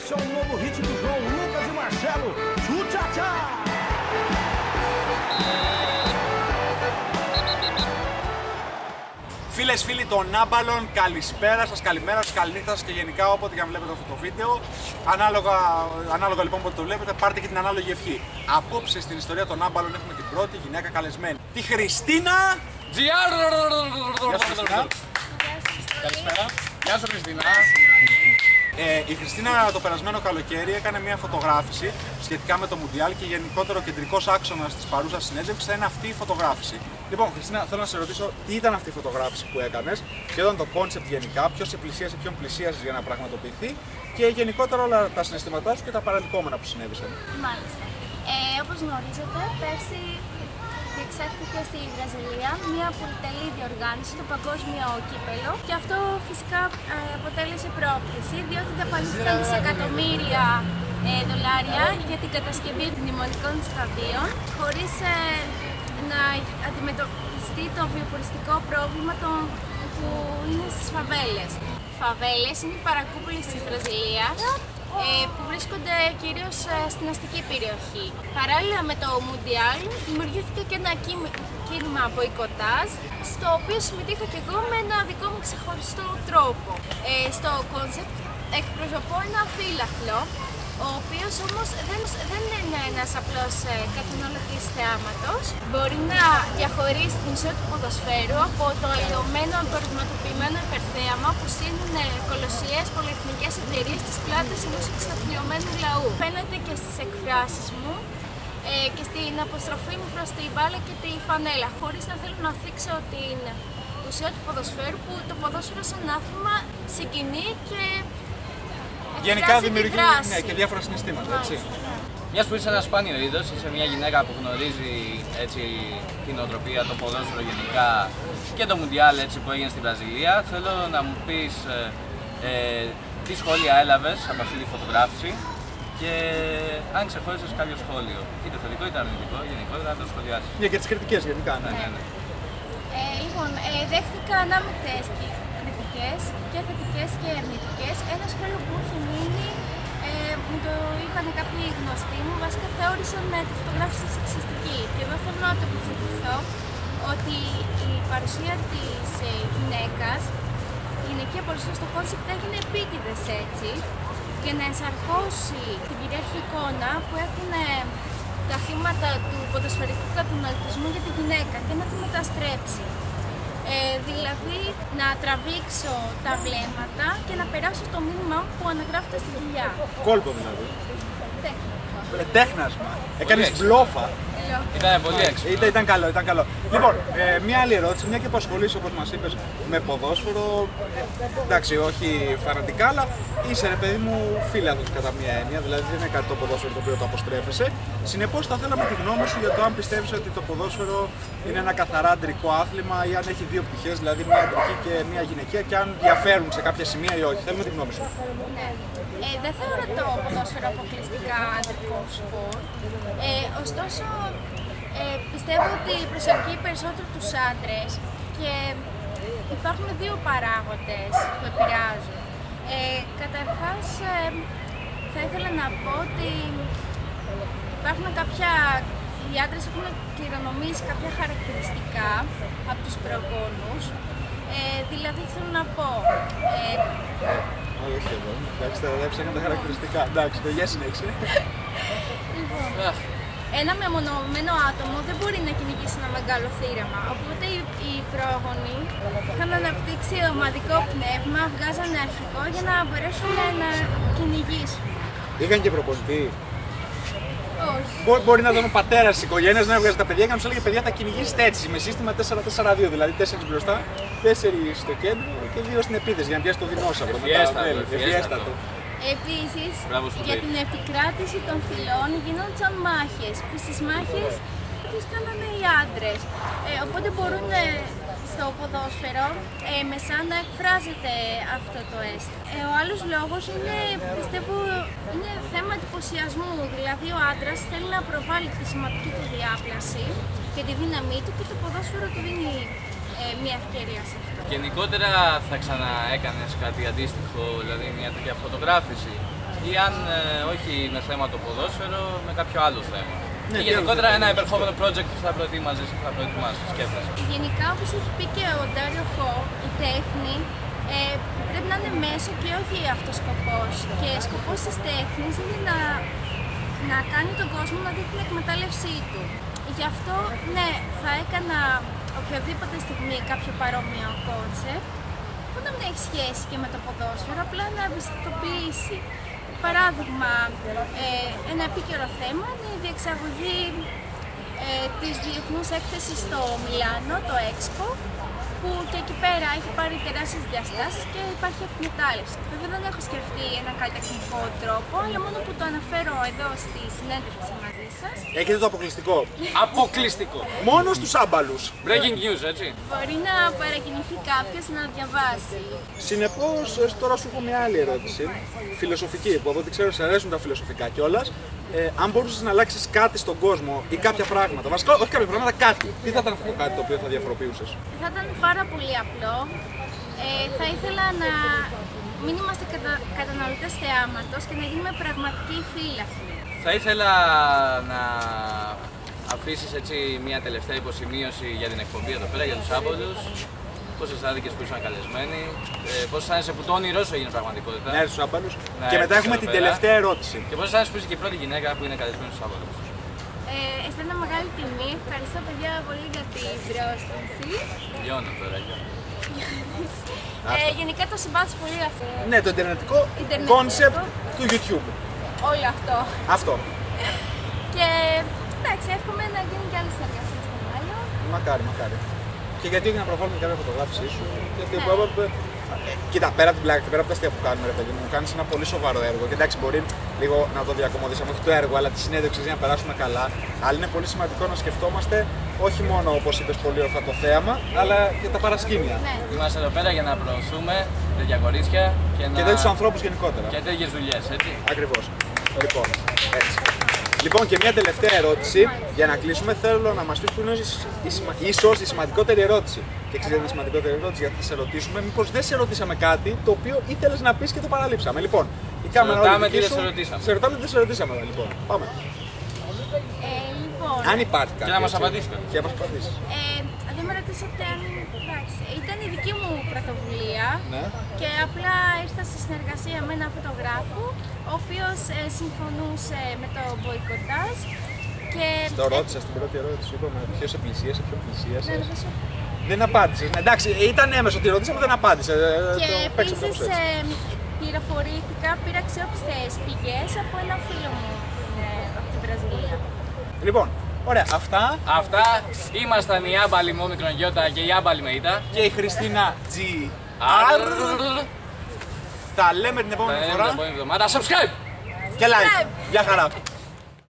Esse é o novo hit do João Lucas e Marcelo. Tchu-tchá-tchá! Φίλες, φίλοι των Άμπαλων, καλησπέρα σας, καλημέρα σας, καληνύχτα σας και γενικά όποτε και αν βλέπετε αυτό το βίντεο. Ανάλογα λοιπόν που το βλέπετε, πάρτε και την ανάλογη ευχή. Απόψε στην ιστορία των Άμπαλων έχουμε την πρώτη γυναίκα καλεσμένη. Τη Χριστίνα Τζιάρ. Γεια σου Χριστίνα. Καλησπέρα. Γεια σου Χριστίνα. Η Χριστίνα το περασμένο καλοκαίρι έκανε μια φωτογράφηση σχετικά με το Μουντιάλ και γενικότερο ο κεντρικός άξονας της παρούσας συνέντευξης θα είναι αυτή η φωτογράφηση. Λοιπόν, Χριστίνα, θέλω να σε ρωτήσω τι ήταν αυτή η φωτογράφηση που έκανες, ποιο ήταν το κόνσεπτ γενικά, ποιος σε πλησίασε, ποιον πλησίασες για να πραγματοποιηθεί και γενικότερα όλα τα συναισθήματά σου και τα παρελκόμενα που συνέβησαν. Μάλιστα. Όπως γνωρίζετε, πέρσι διεξάχθηκε στη Βραζιλία μια πολυτελή διοργάνωση, το Παγκόσμιο Κύπελλο, και αυτό φυσικά αποτέλεσε πρόκληση, διότι δαπανήθηκαν δισεκατομμύρια δολάρια για την κατασκευή μνημονικών σταδίων, χωρίς να αντιμετωπιστεί το βιοποριστικό πρόβλημα που είναι στις φαβέλες. Φαβέλες είναι οι παρακούπολες της Βραζιλίας, που βρίσκονται κυρίως στην αστική περιοχή. Παράλληλα με το Μουντιάλ δημιουργήθηκε και ένα κίνημα μποϊκοτάζ, στο οποίο συμμετείχα και εγώ με ένα δικό μου ξεχωριστό τρόπο. Στο κόνσεπτ εκπροσωπώ ένα φύλαχλο, ο οποίος όμως δεν είναι ένας απλός καταναλωτής θεάματος. Μπορεί να διαχωρίσει την ισότητα του ποδοσφαίρου από το αλλοιωμένο προβληματοποιημένο υπερθέαμα που στείλουν κολοσιαίες πολυεθνικές εταιρείες στις πλάτες ενός εξαθλιωμένου λαού. Φαίνεται και στις εκφράσεις μου και στην αποστροφή μου προς την μπάλα και τη φανέλα, χωρίς να θέλω να θίξω την ουσία του ποδοσφαίρου, που το ποδόσφαιρο σαν άθλημα συγκινεί και γενικά δημιουργεί και διάφορα συναισθήματα, έτσι. Μιας που είσαι ένα σπάνιο είδος, είσαι μια γυναίκα που γνωρίζει έτσι, την οτροπία, το ποδόσφαιρο γενικά και το Μουντιάλ έτσι, που έγινε στη Βραζιλία. Θέλω να μου πεις τι σχόλια έλαβες από αυτή τη φωτογράφηση και αν ξεχώρισες κάποιο σχόλιο, είτε θετικό είτε αρνητικό, γενικότερα να το σχολιάσεις. Και τις κριτικές γενικά, ναι. Λοιπόν, δέχτηκα ανάμεκτες κριτικές και θετικές και αρνητικές. Ένα σχόλιο που μου έχει μείνει, μου το είπαν κάποιοι γνωστοί μου, βασικά θεώρησαν τη φωτογράφηση σεξιστική. Και εδώ θέλω να τοποθετηθώ ότι η παρουσία της γυναίκας, η γυναικεία παρουσία στο κόνσεπτ έγινε επίτηδες έτσι, για να ενσαρκώσει την κυρίαρχη εικόνα που έχουν τα θύματα του ποδοσφαιρικού καταναλωτισμού για τη γυναίκα και να τη μεταστρέψει. Δηλαδή να τραβήξω τα βλέμματα και να περάσω το μήνυμα που αναγράφεται στη δουλειά. Κόλπο δηλαδή. Τέχνασμα. Έκανες μπλόφα. Ήταν πολύ έξω. Ήταν καλό, ήταν καλό. Λοιπόν, μια άλλη ερώτηση, μια και που ασχολείσαι όπως μας είπες με ποδόσφαιρο, εντάξει όχι φανατικά, αλλά είσαι ρε παιδί μου φίλαθος κατά μία έννοια, δηλαδή δεν είναι κάτι το ποδόσφαιρο το οποίο το αποστρέφεσαι. Συνεπώς θα θέλαμε τη γνώμη σου για το αν πιστεύεις ότι το ποδόσφαιρο είναι ένα καθαρά αντρικό άθλημα ή αν έχει δύο πτυχές, δηλαδή μια αντρική και μια γυναικεία, και αν διαφέρουν σε κάποια σημεία ή όχι. Θέλουμε τη γνώμη σου. Ναι. Δεν θεωρώ το ποδόσφαιρο αποκλειστικά αντρικό σπορ. Ωστόσο, πιστεύω ότι προσελκύει περισσότερο τους άντρες και υπάρχουν δύο παράγοντες που επηρεάζουν. Καταρχάς, θα ήθελα να πω ότι υπάρχουν οι άντρες έχουν κληρονομήσει κάποια χαρακτηριστικά από τους προγόνους. Δηλαδή θέλω να πω... Όχι εδώ, εντάξει, τα έψαχνα τα χαρακτηριστικά. Εντάξει, για συνέχισε. Λοιπόν, ένα μεμονωμένο άτομο δεν μπορεί να κυνηγήσει ένα μεγάλο θύραμα. Οπότε οι πρόγονοι είχαν αναπτύξει ομαδικό πνεύμα, βγάζανε αρχικό για να μπορέσουν να κυνηγήσουν. Είχαν και προπονητή. Όχι. Μπορεί να ήταν ο πατέρας της οικογένειας να έβγαζε τα παιδιά και να τους έλεγε: παιδιά, θα κυνηγήσετε έτσι, με σύστημα 4-4-2. Δηλαδή 4 μπροστά, 4 στο κέντρο και 2 στην επίθεση για να πιάσει το δεινόσαυρο. Εφιέστατο. Επίσης, για την επικράτηση των φυλών γίνονταν μάχες, που στις μάχες τις κάνανε οι άντρες. Οπότε μπορούν στο ποδόσφαιρο μέσα να εκφράζεται αυτό το αίσθημα. Ο άλλος λόγος είναι, πιστεύω, είναι θέμα εντυπωσιασμού. Δηλαδή ο άντρας θέλει να προβάλλει τη σωματική του διάπλαση και τη δύναμή του και το ποδόσφαιρο του δίνει μια ευκαιρία σε αυτό. Γενικότερα θα ξαναέκανες κάτι αντίστοιχο, δηλαδή μια τέτοια φωτογράφηση? ή αν όχι με θέμα το ποδόσφαιρο, με κάποιο άλλο θέμα. Ναι, Ή γενικότερα ένα επερχόμενο project που θα προετοίμαζες ή θα προετοιμάσεις, σκέφτεσαι. Γενικά, όπως έχει πει και ο Ντάριο Φω, η τέχνη πρέπει να είναι μέσο και όχι αυτός σκοπός. Και σκοπός της τέχνης είναι να κάνει τον κόσμο να δει την εκμετάλλευσή του. Γι' αυτό, ναι, θα έκανα οποιαδήποτε στιγμή κάποιο παρόμοιο κόνσεπτ που να μην έχει σχέση και με το ποδόσφαιρο, απλά να ευαισθητοποιήσει. Παράδειγμα, ένα επίκαιρο θέμα είναι η διεξαγωγή της διεθνούς έκθεσης στο Μιλάνο, το Expo, που και εκεί πέρα έχει πάρει τεράστιες διαστάσεις και υπάρχει εκμετάλλευση. Βέβαια δεν έχω σκεφτεί έναν καλλιτεχνικό τρόπο, αλλά μόνο που το αναφέρω εδώ στη συνέντευξη μαζί σας. Έχετε το αποκλειστικό. Αποκλειστικό! Μόνο στους άμπαλους. Breaking news, έτσι. Μπορεί να παρακινηθεί κάποιος να διαβάσει. Συνεπώς, τώρα σου έχω μια άλλη ερώτηση. Φιλοσοφική, που από ό,τι ξέρω σε αρέσουν τα φιλοσοφικά κιόλας. Αν μπορούσες να αλλάξεις κάτι στον κόσμο ή κάποια πράγματα, βασικά όχι κάποια πράγματα, κάτι. Τι θα ήταν αυτό κάτι το οποίο θα διαφοροποιούσες? Θα ήταν πάρα πολύ απλό. Θα ήθελα να μην είμαστε καταναλωτές θεάματος και να γίνουμε πραγματικοί φύλακοι. Θα ήθελα να αφήσεις έτσι μια τελευταία υποσημείωση για την εκπομπή εδώ πέρα, για τους άμπολους. Πώς αισθάνθηκες που ήσουν καλεσμένοι, πώς αισθάνεσαι που το όνειρό σου έγινε πραγματικότητα. Ναι, στους άμπαλους. Ναι, Και μετά έχουμε την τελευταία ερώτηση. Και πώς αισθάνεσαι που είσαι και η πρώτη γυναίκα που είναι καλεσμένη στους άμπολους. Αισθάνομαι μεγάλη τιμή. Ευχαριστώ παιδιά πολύ για την πρόσκληση. Λιώνω τώρα, λιώνω. Γενικά το συμπάθησα πολύ αυτό. Ναι, το ιντερνετικό concept του YouTube. Όλο αυτό. Αυτό. Και εντάξει, εύχομαι να γίνει και άλλη συνεργασία στο μέλλον. Μακάρι, μακάρι. Και γιατί όχι να προβάλλουμε κάποια φωτογράφησή σου. Γιατί κοίτα, πέρα από την πλάκα και πέρα από τα αστεία που κάνουμε, ρε παιδί μου, κάνεις ένα πολύ σοβαρό έργο. Και εντάξει, μπορεί λίγο να το διακομωδήσουμε, όχι το έργο, αλλά τη συνέντευξη για να περάσουμε καλά. Αλλά είναι πολύ σημαντικό να σκεφτόμαστε όχι μόνο, όπως είπες πολύ ορθά, το θέαμα, αλλά και τα παρασκήνια. Ναι. Είμαστε εδώ πέρα για να προωθούμε τέτοια κορίτσια Και τέτοιους ανθρώπους γενικότερα. Και τέτοιες δουλειές, έτσι. Ακριβώς. Λοιπόν, έτσι. Λοιπόν, και μια τελευταία ερώτηση για να κλείσουμε. Θέλω να μας πεις που είναι ίσως η σημαντικότερη ερώτηση. Και ξέρετε την σημαντικότερη ερώτηση, γιατί θα σε ρωτήσουμε μήπως δεν σε ρωτήσαμε κάτι το οποίο ήθελες να πεις και το παραλείψαμε. Λοιπόν, η κάμερα όλη δική σου. Σε ρωτάμε τι δεν σε ρωτήσαμε. Λοιπόν, πάμε. Λοιπόν, Αν υπάρχει κάτι. Και να μας απαντήσει. Και να μας απαντήσει. δεν με ρωτήσατε αν. Εντάξει, ήταν η δική μου πρωτοβουλία Ναι. και απλά ήρθα σε συνεργασία με έναν φωτογράφο, ο οποίος συμφωνούσε με το μποϊκοτάζ. Και Στο ρώτησα στην πρώτη ερώτηση, σου είπαμε ποιο σε πλησίασε, ποιο πλησίασε. Ναι, δεν σου- Δεν απάντησε. Εντάξει, ήταν έμεσο τη ρωτήσαμε, δεν απάντησε. Και Το παίξαμε επίσης κάπως έτσι. πληροφορήθηκα, πήρα αξιόπιστες πηγές από ένα φίλο μου που είναι από τη Βραζιλία. Λοιπόν, ωραία, αυτά. Αυτά ήμασταν η άμπαλη μου μικρον γιώτα και η άμπαλη με ήττα. Και η Χριστίνα G. Τα λέμε την επόμενη φορά. Την επόμενη εβδομάδα. Subscribe! Και like. Γεια χαρά.